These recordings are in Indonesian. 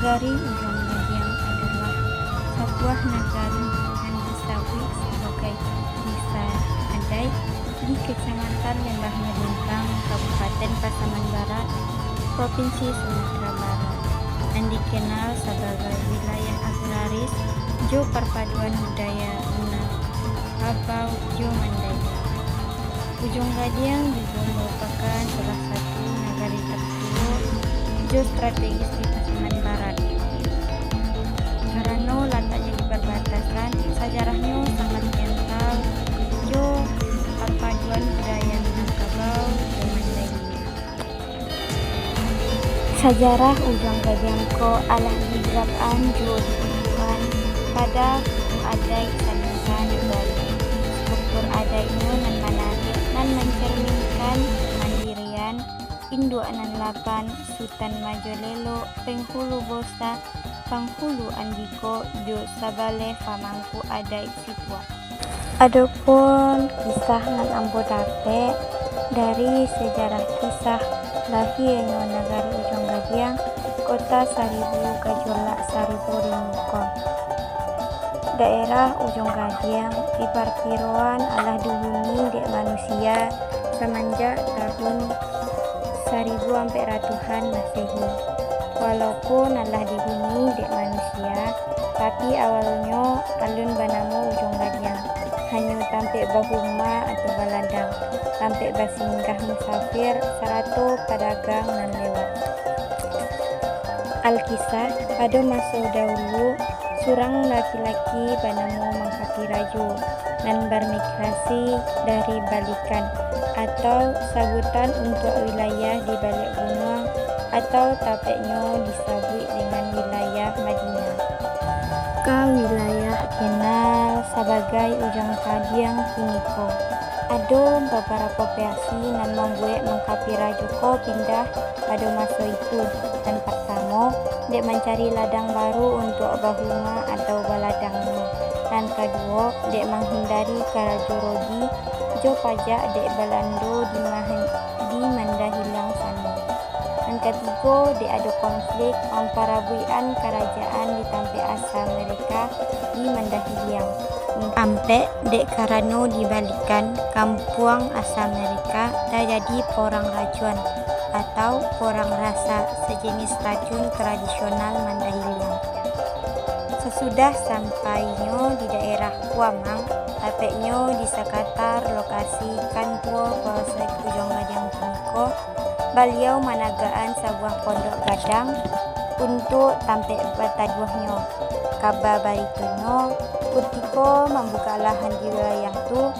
Nagari Ujung Gadiang adalah sebuah nagari yang disebut sebagai Desa Adai di Kecamatan Lembah Melintang, Kabupaten Pasaman Barat, Provinsi Sumatera Barat, yang dikenal sebagai wilayah agraris jo perpaduan budaya Minangkabau jo Mandailing. Ujung Gadiang juga merupakan salah satu nagari tertua jo strategis di Pasaman Barat. Karena letaknya di perbatasan, sejarahnya sangat kental jo perpaduan budaya Minangkabau jo Mandailing. Sejarah Ujung Gadiang ko alah diberapaan jo dibutuhkan pada adai saningkan dari struktur adainya nan menarik nan mencerminkan mandirian induk anan lapan Sultan Majolelo penghulu Bosa Panghulu Andiko jo sabale pamangku adai sitwa. Adapun kisah nan ambo dape dari sejarah kisah lahirnya nagari Ujung Gadiang, kota Seribu Gejolak Seribu Rimukon. Daerah Ujung Gadiang diperkirakan alah dihuni dek manusia semenjak tahun 1000-an Masehi. Walaupun alah dihuni dek manusia, tapi awalnya alun banamu Ujung Gadiang hanya tampik bahuma atau baladang, tampik basinggah musafir seratu pedagang nan lewat. Alkisah pada masa dahulu surang laki-laki banamu Mangkapiraju dan bermigrasi dari Balikan atau sabutan untuk wilayah di balik gunung atau tapeknya disebut dengan wilayah Madinah. Ke wilayah kenal sebagai Ujung Gadiang puniko. Ada beberapa versi nan membuat Mangkapiraju ko pindah pada masa itu. Dan pertama, dek mencari ladang baru untuk bahuma atau baladangnya. Dan kedua, dek menghindari Karajorogi jo pajak dek Belando di Mandahilang sana. Dan ketiga, dek ada konflik amparabuian kerajaan di tampe asal mereka di Mandahilang. Sampai dek karano dibalikan kampung asal mereka dah jadi porang racun atau porang rasa, sejenis racun tradisional Mandahilang. Sesudah sampainya di daerah Kuamang, tapeknya di sekitar lokasi kantor Polsek Ujung Gadiang puniko, beliau menagaan sebuah pondok gadang untuk tampek bataduhnya. Kabar baritunya Putiko membuka lahan di wilayah tu,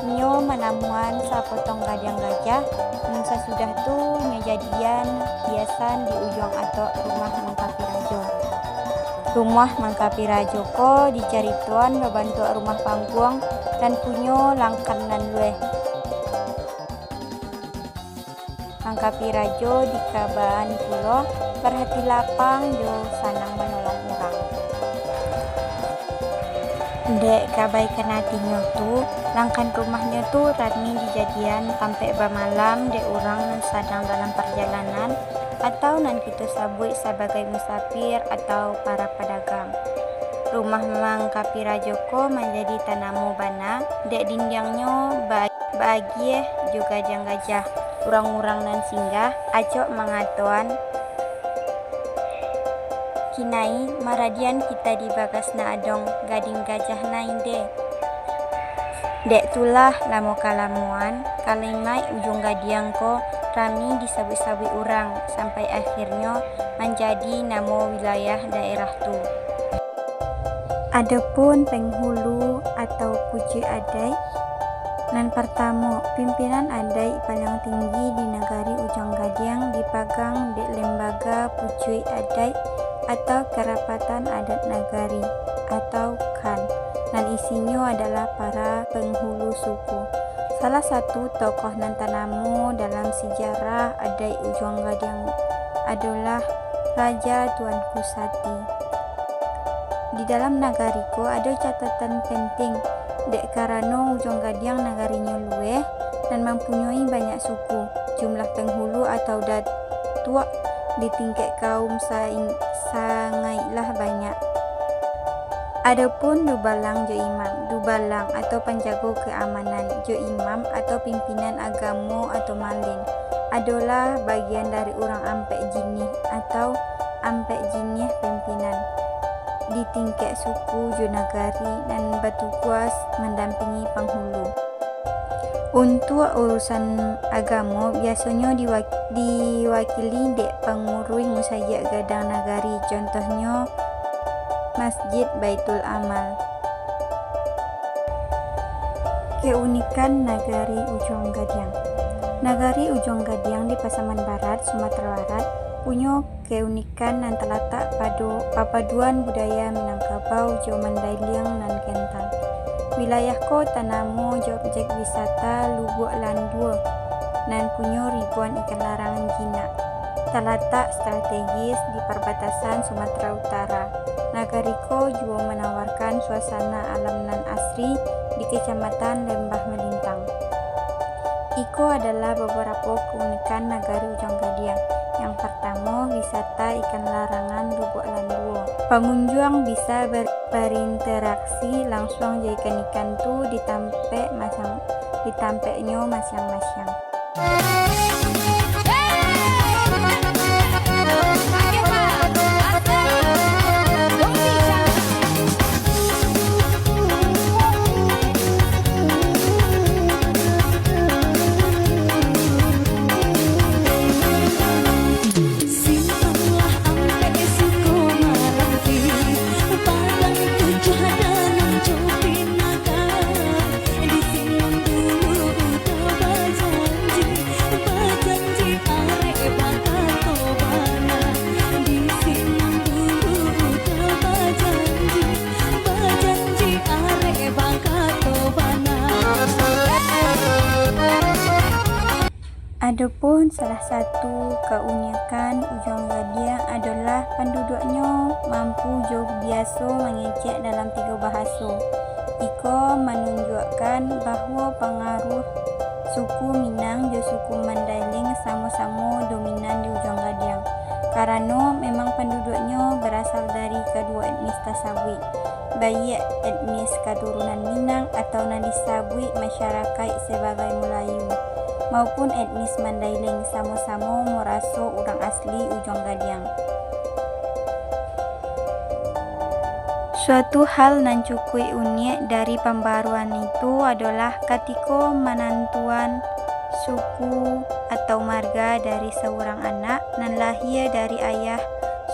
nyo menemuan sapotong gadang gajah, dan sesudah tu nyejadian hiasan di ujung atok rumah Mangkapiraju. Rumah Mangkapiraju ko dicarituan bebantu rumah panggung dan punyo langkan nan lueh. Mangkapiraju di kabaan pulo berhati lapang jo sanang menolong orang. Dek kabai kenatinya tu langkan rumahnya tu tadmi dijadian tampek bamalam dek orang nan sedang dalam perjalanan atau nan kita sabut sebagai musafir atau para pedagang. Rumah Mangkapiraju ko menjadi tanamu bana dek dindingnya bahagia juga gajah urang-urang nan singgah acok mengatuan kinai maradian kita di bagasna adong gading gajah nain dek tulah lamo kalamuan kalimai Ujung Gadiang ko rami disabui-sabui orang sampai akhirnya menjadi nama wilayah daerah tu. Adapun penghulu atau puji adai nan pertama, pimpinan adai paling tinggi di negari Ujung Gadiang dipegang di lembaga puji adai atau kerapatan adat nagari atau KAN, dan isinya adalah para penghulu suku. Salah satu tokoh nan tanamu dalam sejarah adai Ujung Gadiang adalah Raja Tuanku Sati. Di dalam nagariku ada catatan penting dek karano Ujung Gadiang nagarinya luweh dan mempunyai banyak suku. Jumlah penghulu atau datuk di tingkat kaum sangatlah banyak. Adapun dubalang jo imam, dubalang atau penjago keamanan, jo imam atau pimpinan agama atau malin adalah bagian dari orang ampek jinih atau ampek jinih pimpinan di tingkat suku jo nagari dan bertugas mendampingi penghulu. Untuk urusan agama biasanya diwakili dek pengurus musajak gadang nagari, contohnya Masjid Baitul Amal. Keunikan Nagari Ujung Gadiang. Nagari Ujung Gadiang di Pasaman Barat, Sumatera Barat punya keunikan dan terletak pada papaduan budaya Minangkabau, Jawa Mandailing dan Kental. Wilayah kota namo objek wisata Lubuk Landua dan punya ribuan ikan larangan jinak. Terletak strategis di perbatasan Sumatera Utara. Nagariko juga menawarkan suasana alam nan asri di Kecamatan Lembah Melintang. Iko adalah beberapa keunikan Nagari Ujung Gadiang. Yang pertama, wisata ikan larangan Lubuk Landuo. Pengunjung bisa berinteraksi langsung dengan ikan-ikan tu ditampeknya masing-masing. Adapun salah satu keunikan Ujung Gadiang adalah penduduknya mampu jauh biasa mengecek dalam 3 bahasa. Iko menunjukkan bahwa pengaruh suku Minang dan suku Mandailing sama-sama dominan di Ujung Gadiang. Karena memang penduduknya berasal dari kedua etnis tersebut, baik etnis keturunan Minang atau yang disebut masyarakat sebagai Melayu, maupun etnis Mandailing, sama-sama merasa orang asli Ujung Gadiang. Suatu hal yang cukup unik dari pembaruan itu adalah ketika menantuan suku atau marga dari seorang anak yang lahir dari ayah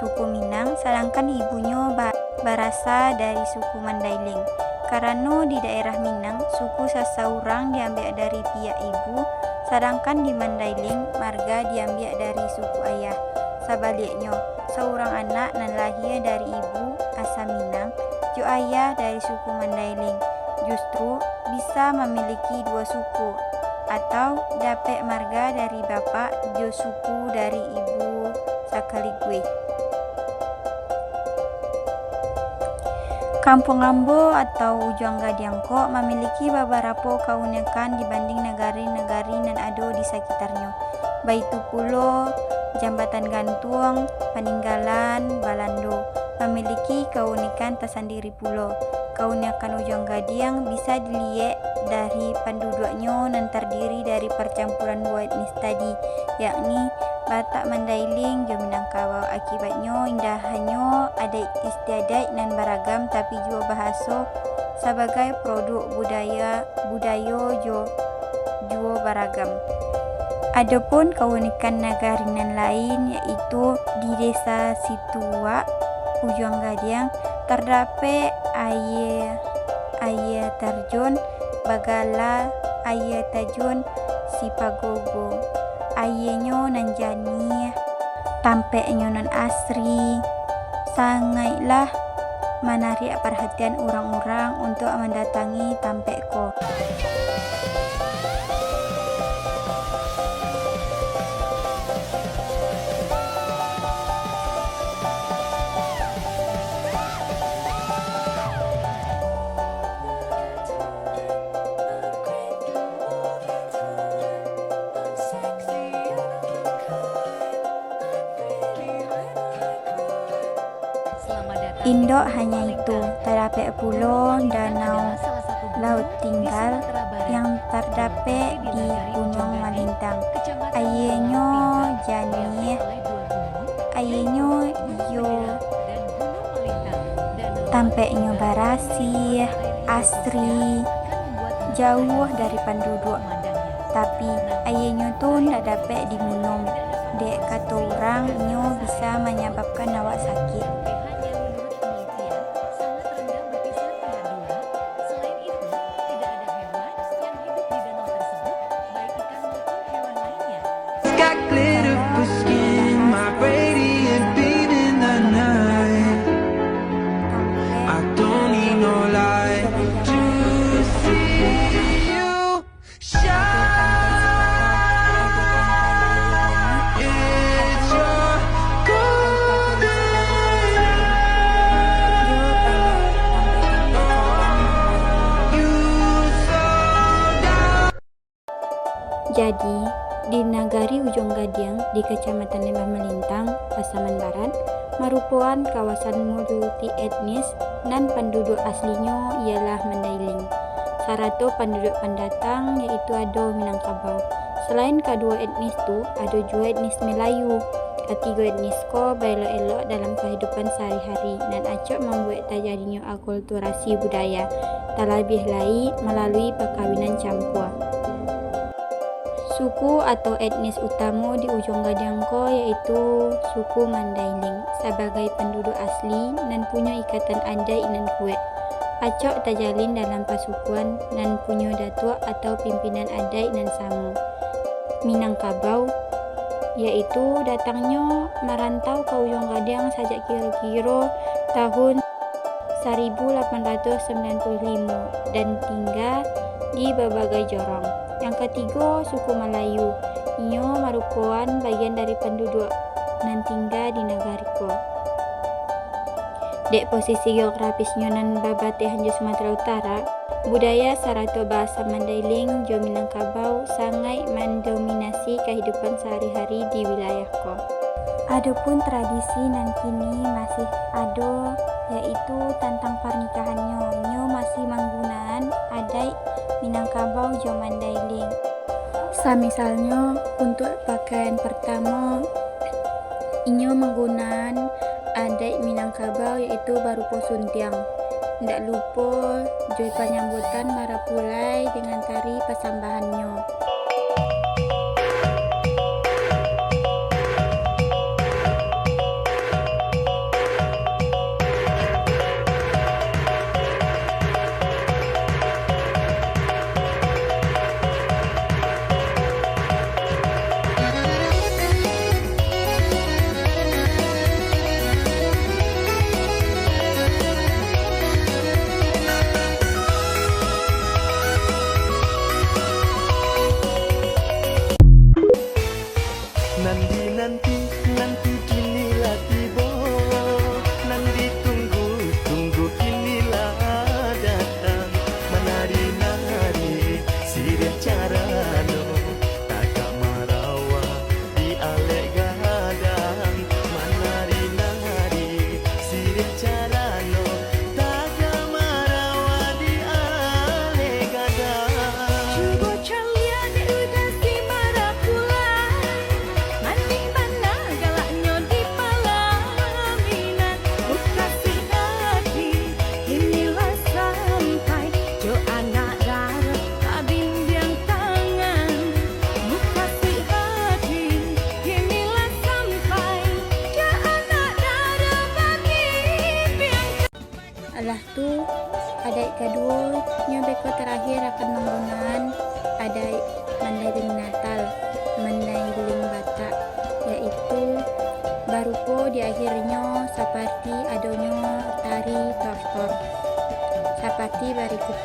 suku Minang, sedangkan ibunya berasal dari suku Mandailing. Karena di daerah Minang, suku seseorang diambil dari pihak ibu, sedangkan di Mandailing, marga diambil dari suku ayah. Sebaliknya, seorang anak yang lahir dari ibu asal Minang, jo ayah dari suku Mandailing, justru bisa memiliki 2 suku, atau dapat marga dari bapak jo suku dari ibu sekaligus. Kampung Ambo atau Ujung Gadiang memiliki beberapa keunikan dibanding negari-negari yang ada di sekitarnya. Baitu pulau, jambatan gantung, peninggalan Balando memiliki keunikan tersendiri pula. Keunikan Ujung Gadiang bisa dilihat dari penduduknya yang terdiri dari percampuran 2 etnis tadi, yakni Batak Mandailing dan Minangkabau. Akibatnya indahnya adat istiadat dan beragam, tapi juga bahasa sebagai produk budaya juga beragam. Adapun keunikan nagari nan lain yaitu di desa Situa Ujung Gadiang terdapat air terjun Bagala, air terjun Sipagogo. Airnya nan jernih, tampaknya nan asri, sangatlah menarik perhatian orang-orang untuk mendatangi tampekko. Indo hanya itu, terdapat pulau, danau, laut tinggal yang terdapat di Gunung Malintang. Airnya jernih, airnya hijau, tampaknya barasih, asri, jauh dari penduduk. Tapi airnya tuh tidak dapat diminum. Dek kata orang, nyo bisa menyebabkan awak sakit. Got glitter for skin, my radiant beam in the night. I don't need no light to see you shine. It's your golden you sold out. Jadi, di Nagari Ujung Gadiang di Kecamatan Lembah Melintang, Pasaman Barat, merupakan kawasan multi etnis dan penduduk aslinya ialah Mandailing. Sarato penduduk pendatang yaitu ada Minangkabau. Selain kedua etnis itu, ada juga etnis Melayu. Ketiga etnis ko elok-elok dalam kehidupan sehari-hari dan acok membuat terjadinya akulturasi budaya, terlebih lagi melalui perkawinan campur. Suku atau etnis utama di Ujung Gadiang ko yaitu suku Mandailing sebagai penduduk asli dan punya ikatan adat dan kuat. Acok terjalin dalam pasukuan dan punya datuk atau pimpinan adat dan sama. Minangkabau yaitu datangnya merantau ke Ujung Gadiang sejak kira-kira tahun 1895 dan tinggal di berbagai jorong. Yang ketiga, suku Melayu. Ia merupakan bagian dari penduduk dan tinggal di negara ko. Dek posisi geografisnya dan babate hanja Sumatera Utara, budaya serta bahasa Mandailing jo Minangkabau sangat mendominasi kehidupan sehari-hari di wilayah ko. Adapun tradisi dan kini masih ada yaitu tentang pernikahannya. Nyo masih menggunakan adat Minangkabau jo Mandailing. Misalnya untuk pakaian pertama, inyo menggunakan adat Minangkabau yaitu berupa suntiang. Tidak lupa joy penyambutan marapulai dengan tari persambahannya. Nanti kinilah tiba, nanti tunggu kinilah datang. Menari-nari sirih carano, takak marawa di alek gadang. Menari-nari sirih carano, takak marawa di alek gadang. Cuba calia di udah si marapulai, maning mana galaknya di palaminan. Bukasi hati, inilah sampai jo anak darah tak bimbang tangan. Bukasi hati, inilah sampai jo anak darah tak bimbang. Alah tu, adat kedua, nyobeko terakhir akan menggunakan adat Mandailing Natal, Mandailing Batak, yaitu berupa di akhirnya seperti adanya tari tortor, seperti berikut.